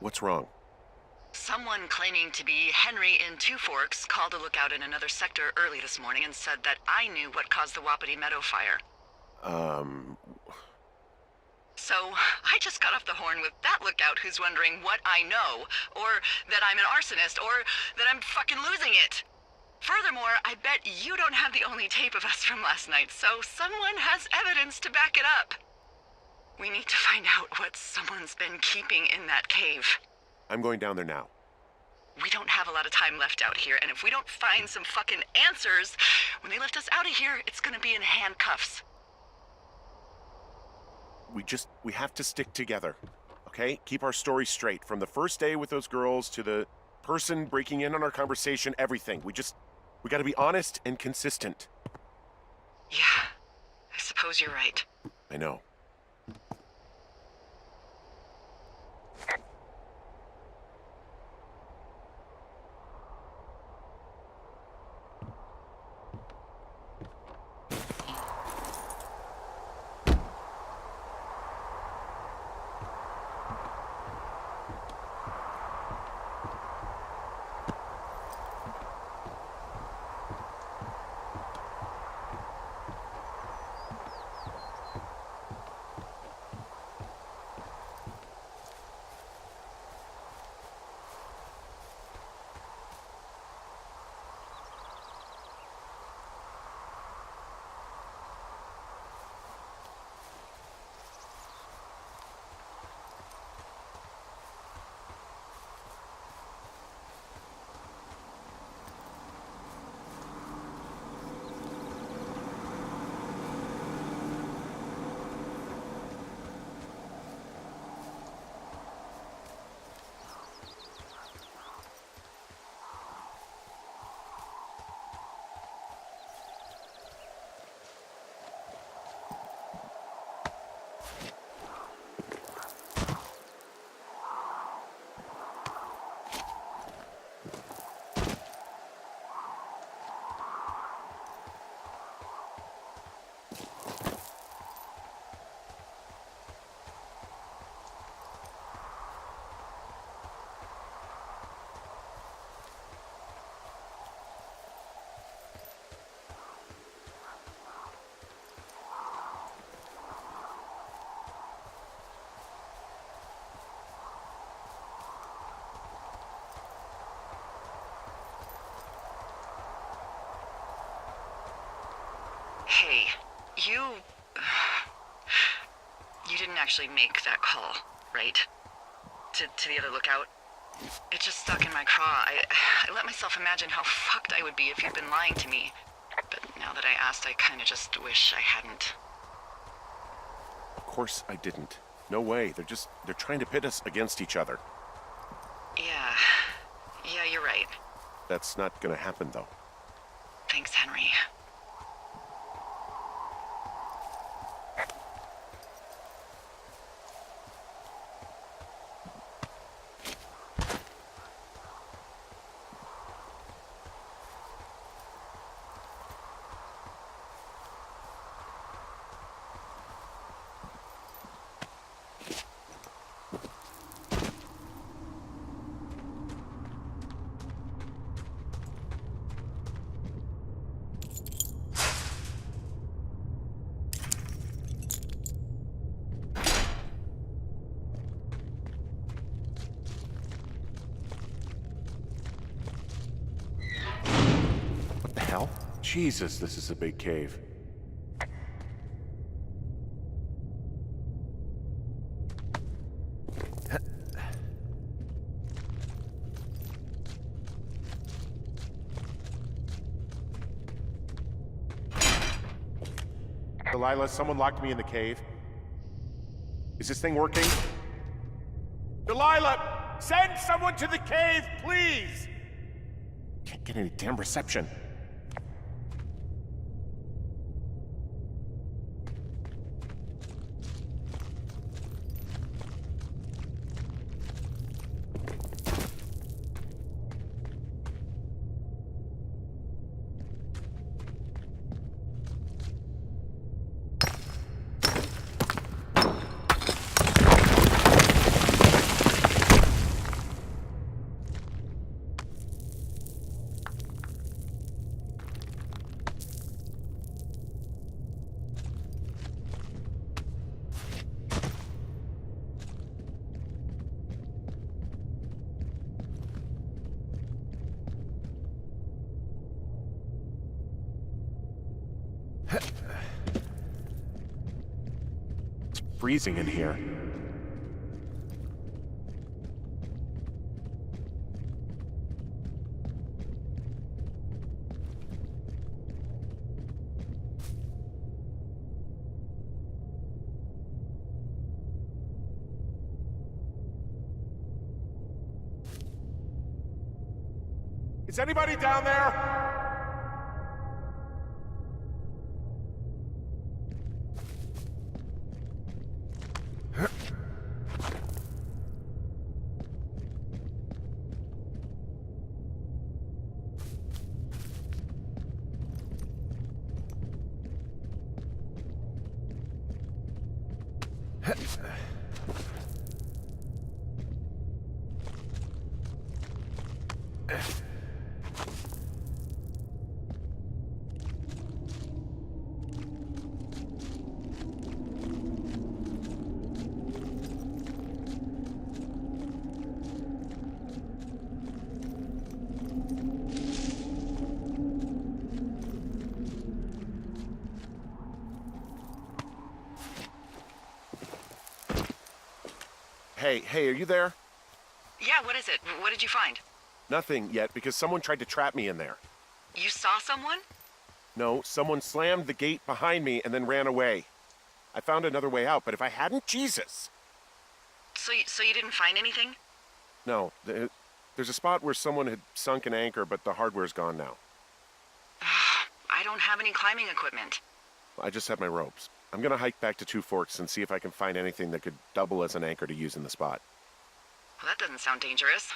What's wrong? Someone claiming to be Henry in Two Forks called a lookout in another sector early this morning and said that I knew what caused the Wapiti Meadow fire. So, I just got off the horn with that lookout who's wondering what I know, or that I'm an arsonist, or that I'm fucking losing it. Furthermore, I bet you don't have the only tape of us from last night, so someone has evidence to back it up. We need to find out what someone's been keeping in that cave. I'm going down there now. We don't have a lot of time left out here, and if we don't find some fucking answers, when they lift us out of here, it's gonna be in handcuffs. We have to stick together, okay? Keep our story straight. From the first day with those girls to the person breaking in on our conversation, everything. We gotta be honest and consistent. Yeah, I suppose you're right. I know. Hey, you didn't actually make that call, right? To the other lookout? It just stuck in my craw. I let myself imagine how fucked I would be if you'd been lying to me. But now that I asked, I kinda just wish I hadn't. Of course I didn't. No way. They're trying to pit us against each other. Yeah, you're right. That's not gonna happen, though. Thanks, Henry. Jesus, this is a big cave. Delilah, someone locked me in the cave. Is this thing working? Delilah! Send someone to the cave, please! Can't get any damn reception. freezing in here. Is anybody down there? Hey, are you there? Yeah, what is it? What did you find? Nothing yet, because someone tried to trap me in there. You saw someone? No, someone slammed the gate behind me and then ran away. I found another way out, but if I hadn't, Jesus! So you didn't find anything? No, there's a spot where someone had sunk an anchor, but the hardware's gone now. I don't have any climbing equipment. I just have my ropes. I'm gonna hike back to Two Forks and see if I can find anything that could double as an anchor to use in the spot. Well, that doesn't sound dangerous.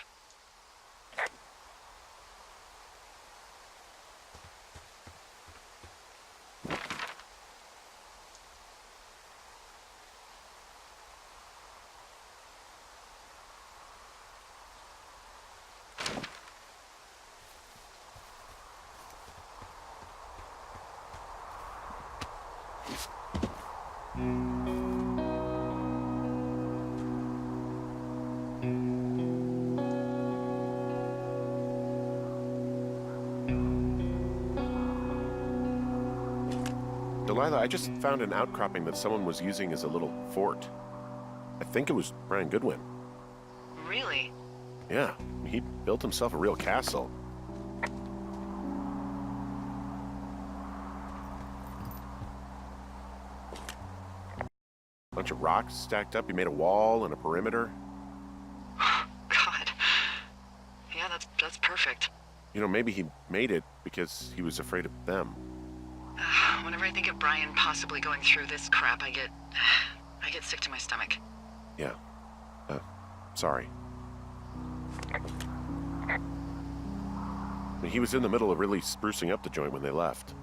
Delilah, I just found an outcropping that someone was using as a little fort. I think it was Brian Goodwin. Really? Yeah, he built himself a real castle. Bunch of rocks stacked up. He made a wall and a perimeter. God. Yeah, that's perfect. You know, maybe he made it because he was afraid of them. Whenever I think of Brian possibly going through this crap, I get sick to my stomach. Yeah. Sorry. He was in the middle of really sprucing up the joint when they left.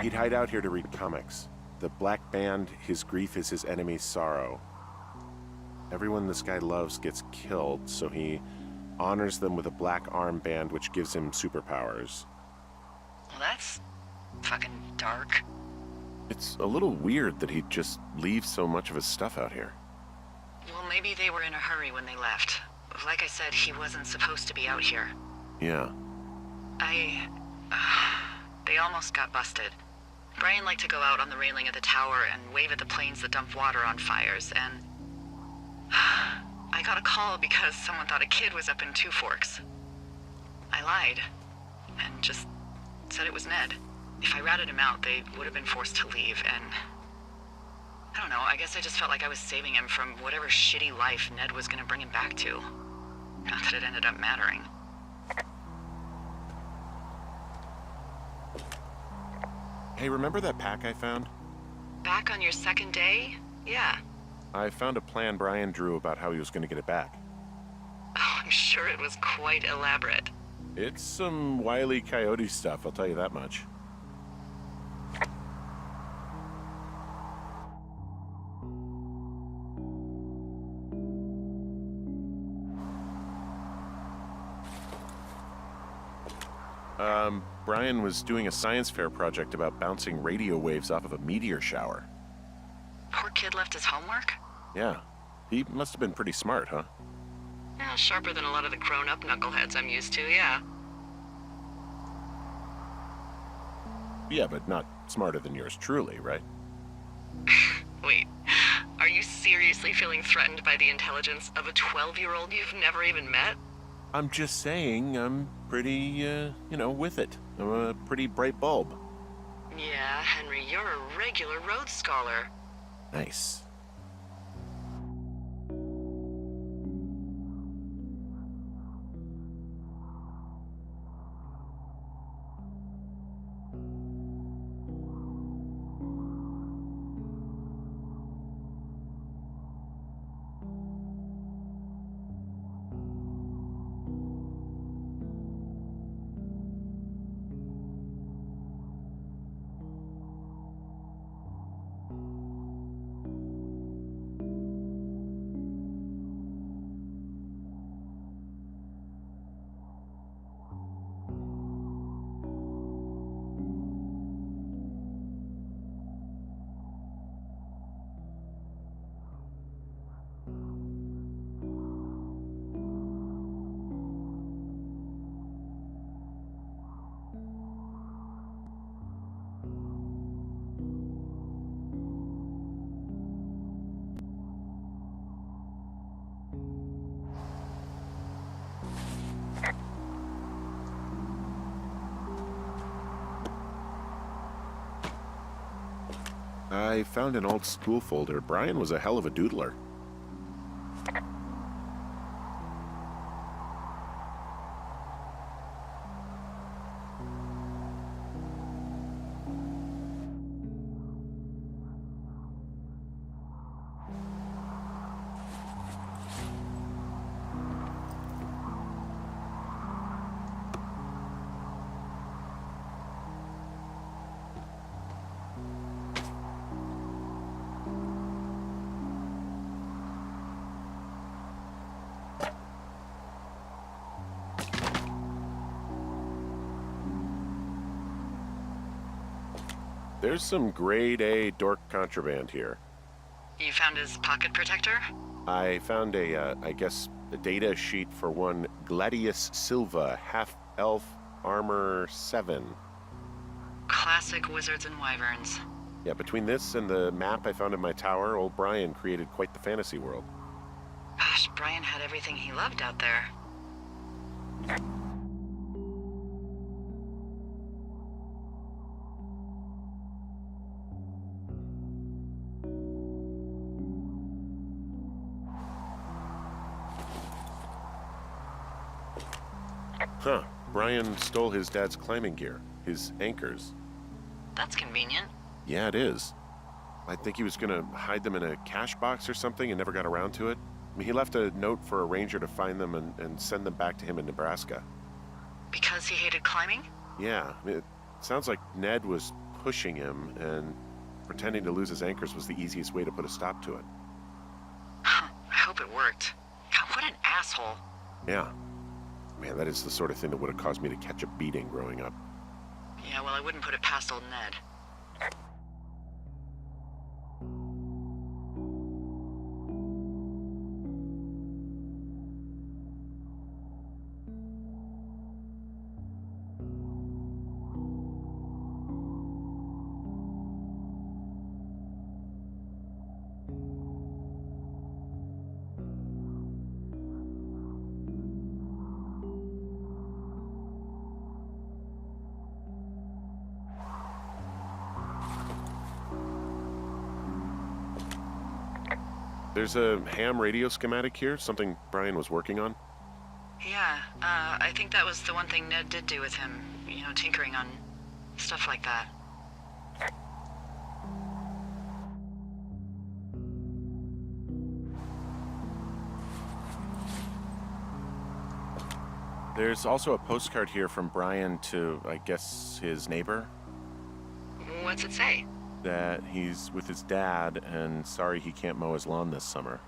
He'd hide out here to read comics. The Black Band, his grief is his enemy's sorrow. Everyone this guy loves gets killed, so he honors them with a black armband which gives him superpowers. Well, that's fucking dark. It's a little weird that he'd just leave so much of his stuff out here. Well, maybe they were in a hurry when they left. Like I said, he wasn't supposed to be out here. Yeah. They almost got busted. Brian liked to go out on the railing of the tower and wave at the planes that dumped water on fires, and I got a call because someone thought a kid was up in Two Forks. I lied, and just said it was Ned. If I ratted him out, they would have been forced to leave, and I don't know, I guess I just felt like I was saving him from whatever shitty life Ned was gonna bring him back to. Not that it ended up mattering. Hey, remember that pack I found? Back on your second day? Yeah. I found a plan Brian drew about how he was going to get it back. Oh, I'm sure it was quite elaborate. It's some Wile E. Coyote stuff, I'll tell you that much. Brian was doing a science fair project about bouncing radio waves off of a meteor shower. Poor kid left his homework? Yeah. He must have been pretty smart, huh? Yeah, sharper than a lot of the grown-up knuckleheads I'm used to, yeah. Yeah, but not smarter than yours truly, right? Wait, are you seriously feeling threatened by the intelligence of a 12-year-old you've never even met? I'm just saying I'm pretty, with it. I'm a pretty bright bulb. Yeah, Henry, you're a regular Rhodes Scholar. Nice. I found an old school folder. Brian was a hell of a doodler. There's some grade A dork contraband here. You found his pocket protector? I found a data sheet for one Gladius Silva, half-elf, armor 7. Classic wizards and wyverns. Yeah, between this and the map I found in my tower, old Brian created quite the fantasy world. Gosh, Brian had everything he loved out there. Huh. Brian stole his dad's climbing gear, his anchors. That's convenient. Yeah, it is. I think he was gonna hide them in a cash box or something and never got around to it. I mean, he left a note for a ranger to find them and send them back to him in Nebraska. Because he hated climbing? Yeah, I mean, it sounds like Ned was pushing him, and pretending to lose his anchors was the easiest way to put a stop to it. I hope it worked. God, what an asshole. Yeah. Man, that is the sort of thing that would have caused me to catch a beating growing up. Yeah, well, I wouldn't put it past old Ned. There's a ham radio schematic here, something Brian was working on. Yeah, I think that was the one thing Ned did do with him. You know, tinkering on stuff like that. There's also a postcard here from Brian to, I guess, his neighbor. What's it say? That he's with his dad and sorry he can't mow his lawn this summer.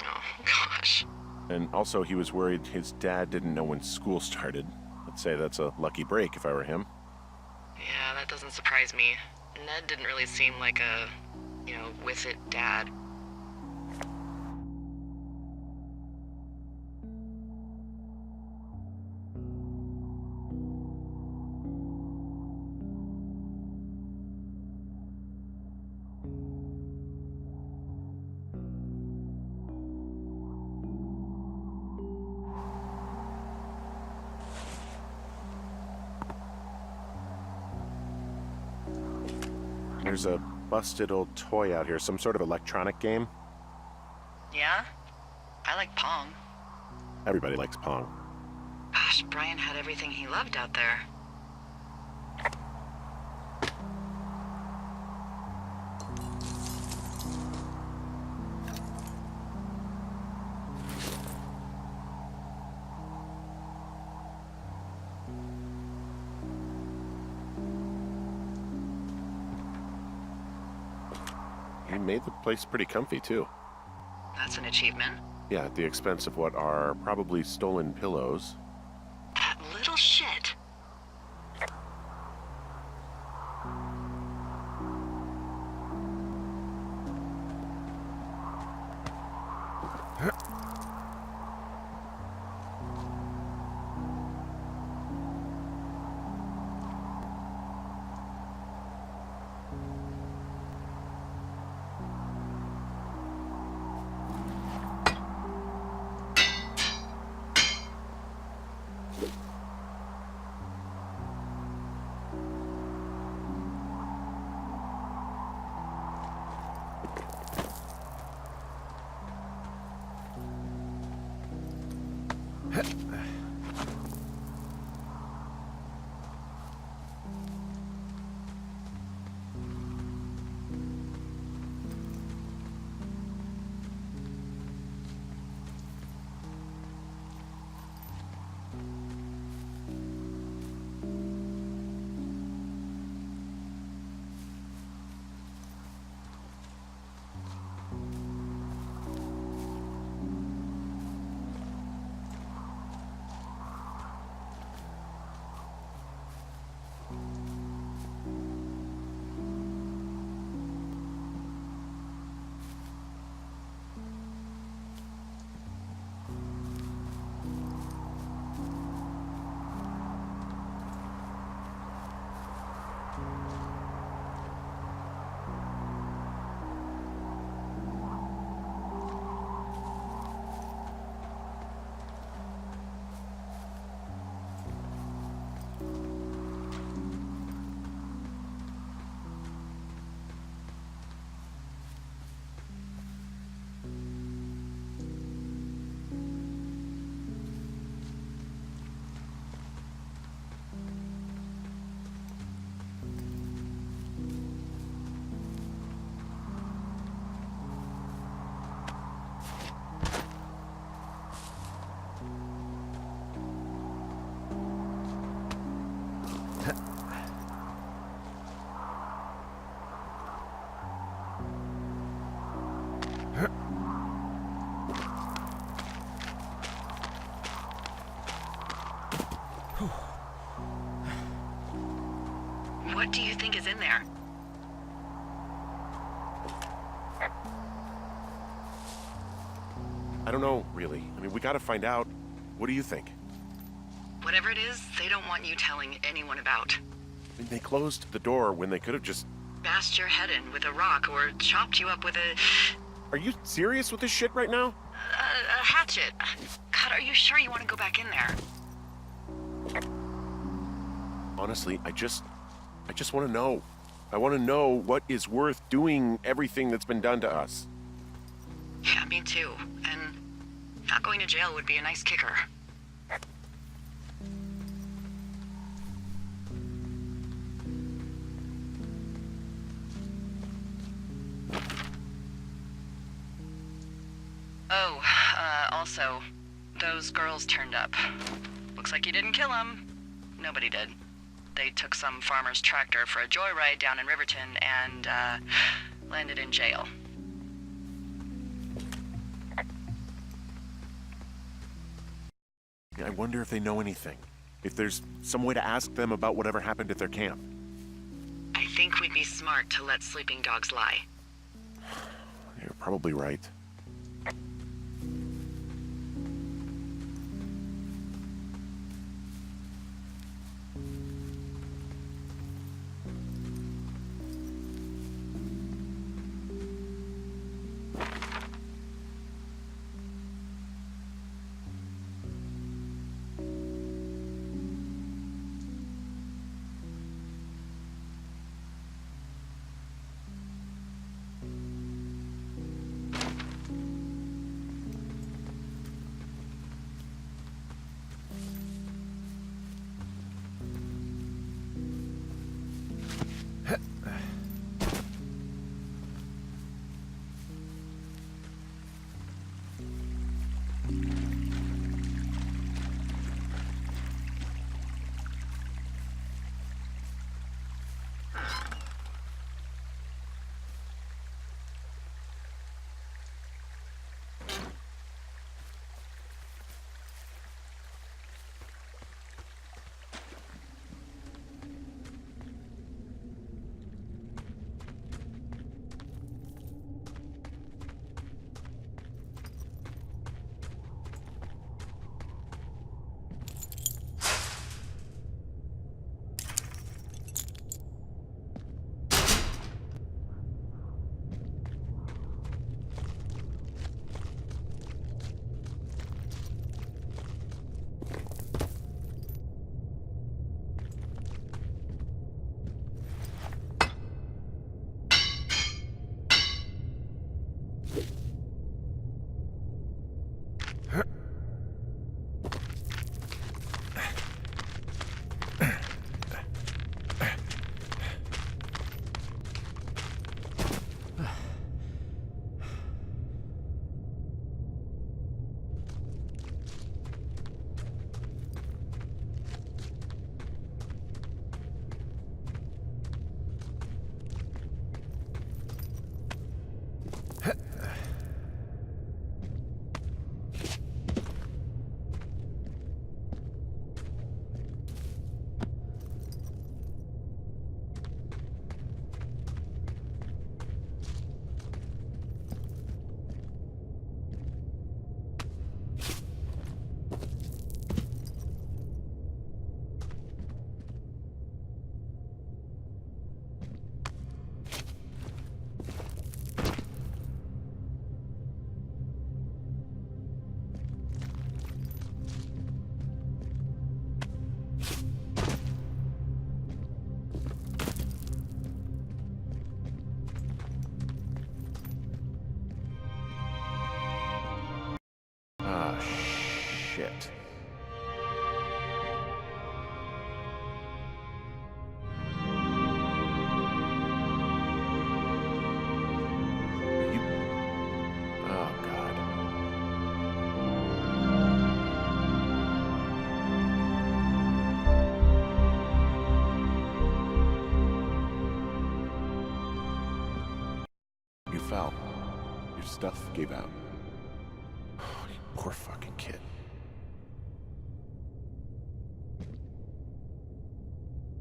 Oh, gosh. And also he was worried his dad didn't know when school started. I'd say that's a lucky break if I were him. Yeah, that doesn't surprise me. Ned didn't really seem like a, with it dad. There's a busted old toy out here, some sort of electronic game. Yeah? I like Pong. Everybody likes Pong. Gosh, Brian had everything he loved out there. He made the place pretty comfy, too. That's an achievement. Yeah, at the expense of what are probably stolen pillows. That little shit. What do you think is in there? I don't know, really. I mean, we gotta find out. What do you think? Whatever it is, they don't want you telling anyone about. I mean, they closed the door when they could have just... Bashed your head in with a rock or chopped you up with a... Are you serious with this shit right now? a hatchet. God, are you sure you want to go back in there? Honestly, I just want to know. I want to know what is worth doing everything that's been done to us. Yeah, me too. And not going to jail would be a nice kicker. Oh, also, those girls turned up. Looks like you didn't kill them. Nobody did. They took some farmer's tractor for a joyride down in Riverton and, landed in jail. I wonder if they know anything. If there's some way to ask them about whatever happened at their camp. I think we'd be smart to let sleeping dogs lie. You're probably right. Shit. Oh, God. You fell. Your stuff gave out. Oh, you poor fucking kid.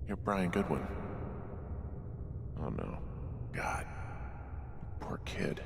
You're Brian Goodwin. Oh no. God. Poor kid.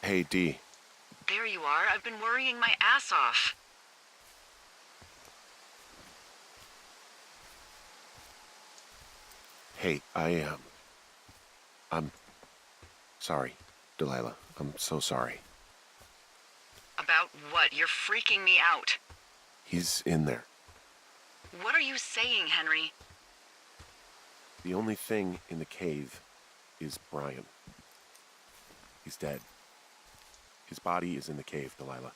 Hey, Dee. There you are. I've been worrying my ass off. Hey, I'm sorry, Delilah. I'm so sorry. About what? You're freaking me out. He's in there. What are you saying, Henry? The only thing in the cave is Brian. He's dead. His body is in the cave, Delilah.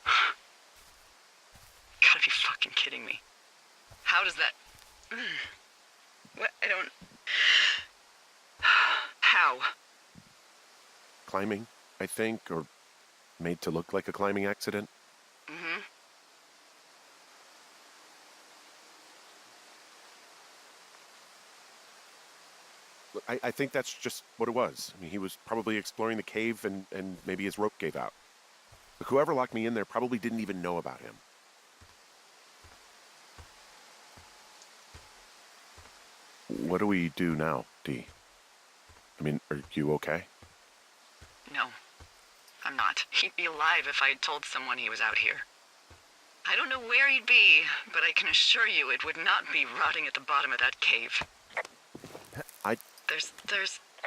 Gotta be fucking kidding me. How does that... What? I don't... How? Climbing, I think, or made to look like a climbing accident. Mm-hmm. Look, I think that's just what it was. I mean, he was probably exploring the cave and maybe his rope gave out. But whoever locked me in there probably didn't even know about him. What do we do now, Dee? I mean, are you okay? No, I'm not. He'd be alive if I had told someone he was out here. I don't know where he'd be, but I can assure you it would not be rotting at the bottom of that cave.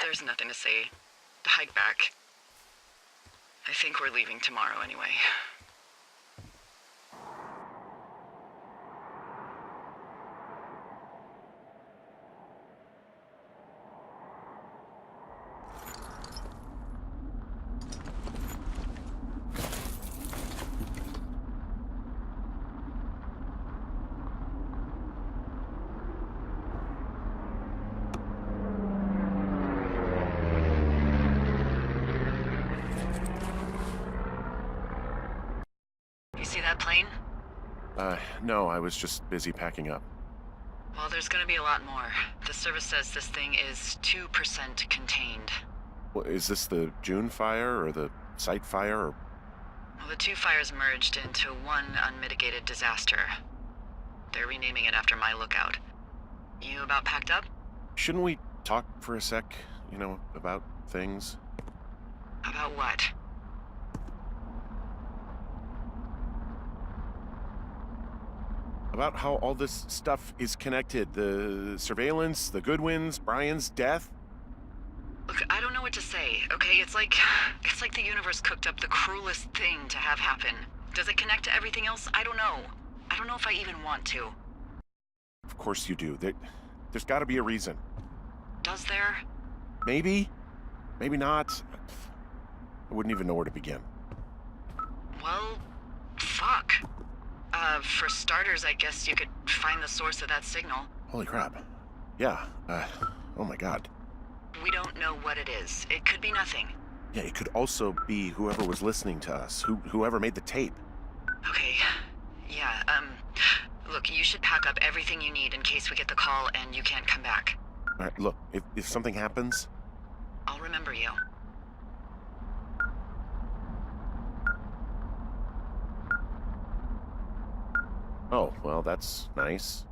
There's nothing to say. Hike back. I think we're leaving tomorrow anyway. See that plane? No, I was just busy packing up. Well, there's gonna be a lot more. The service says this thing is 2% contained. Well, is this the June fire or the site fire or... Well, the two fires merged into one unmitigated disaster. They're renaming it after my lookout. You about packed up? Shouldn't we talk for a sec, you know, about things? About what? About how all this stuff is connected. The surveillance, the Goodwins, Brian's death. Look, I don't know what to say, okay? It's like the universe cooked up the cruelest thing to have happen. Does it connect to everything else? I don't know. I don't know if I even want to. Of course you do. There's got to be a reason. Does there? Maybe. Maybe not. I wouldn't even know where to begin. Well, fuck. For starters, I guess you could find the source of that signal. Holy crap. Yeah, oh my god. We don't know what it is. It could be nothing. Yeah, it could also be whoever was listening to us, whoever made the tape. Okay. Yeah, look, you should pack up everything you need in case we get the call and you can't come back. All right, look, if something happens... I'll remember you. Oh, well, that's nice.